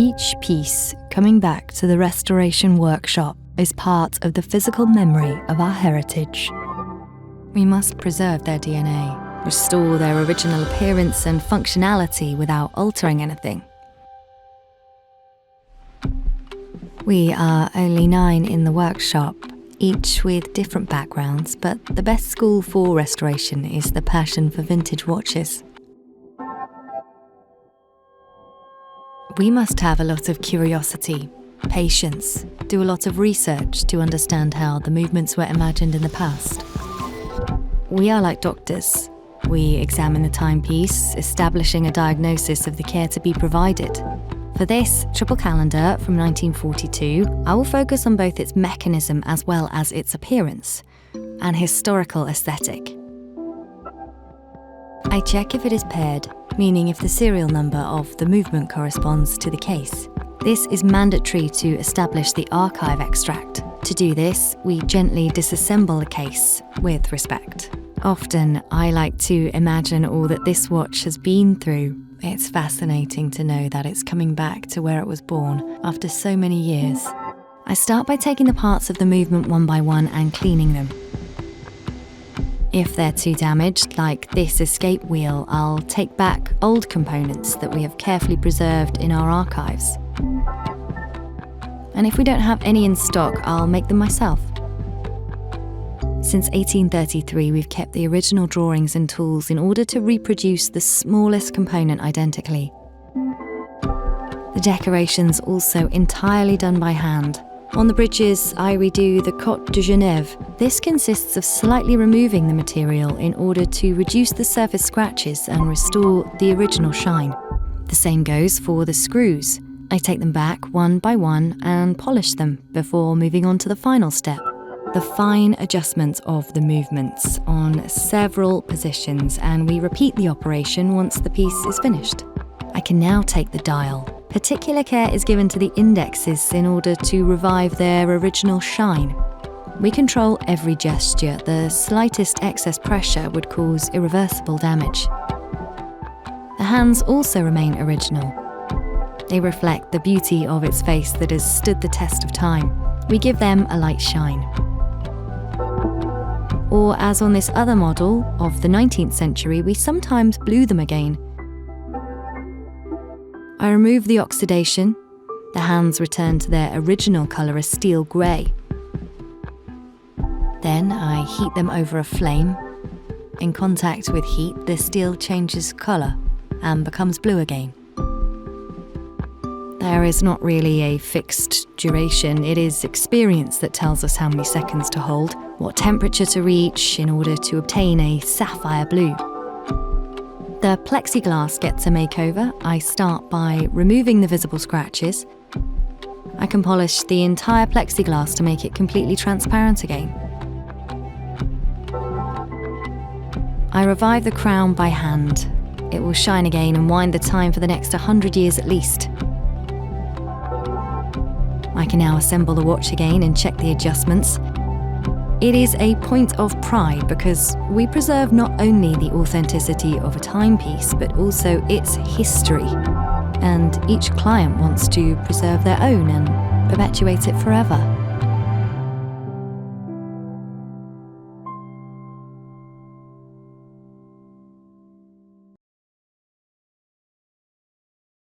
Each piece coming back to the restoration workshop is part of the physical memory of our heritage. We must preserve their DNA, restore their original appearance and functionality without altering anything. We are only 9 in the workshop, each with different backgrounds, but the best school for restoration is the passion for vintage watches. We must have a lot of curiosity, patience, do a lot of research to understand how the movements were imagined in the past. We are like doctors. We examine the timepiece, establishing a diagnosis of the care to be provided. For this triple calendar from 1942, I will focus on both its mechanism as well as its appearance, an historical aesthetic. I check if it is paired, meaning if the serial number of the movement corresponds to the case. This is mandatory to establish the archive extract. To do this, we gently disassemble the case with respect. Often, I like to imagine all that this watch has been through. It's fascinating to know that it's coming back to where it was born after so many years. I start by taking the parts of the movement one by one and cleaning them. If they're too damaged, like this escape wheel, I'll take back old components that we have carefully preserved in our archives. And if we don't have any in stock, I'll make them myself. Since 1833, we've kept the original drawings and tools in order to reproduce the smallest component identically. The decoration's also entirely done by hand. On the bridges, I redo the Côte de Genève. This consists of slightly removing the material in order to reduce the surface scratches and restore the original shine. The same goes for the screws. I take them back one by one and polish them before moving on to the final step. The fine adjustment of the movements on several positions, and we repeat the operation once the piece is finished. I can now take the dial. Particular care is given to the indexes in order to revive their original shine. We control every gesture. The slightest excess pressure would cause irreversible damage. The hands also remain original. They reflect the beauty of its face that has stood the test of time. We give them a light shine. Or, as on this other model of the 19th century, we sometimes blue them again. I remove the oxidation. The hands return to their original colour as steel grey. Then I heat them over a flame. In contact with heat, the steel changes colour and becomes blue again. There is not really a fixed duration. It is experience that tells us how many seconds to hold, what temperature to reach in order to obtain a sapphire blue. The plexiglass gets a makeover. I start by removing the visible scratches. I can polish the entire plexiglass to make it completely transparent again. I revive the crown by hand. It will shine again and wind the time for the next 100 years at least. I can now assemble the watch again and check the adjustments. It is a point of pride because we preserve not only the authenticity of a timepiece, but also its history. And each client wants to preserve their own and perpetuate it forever.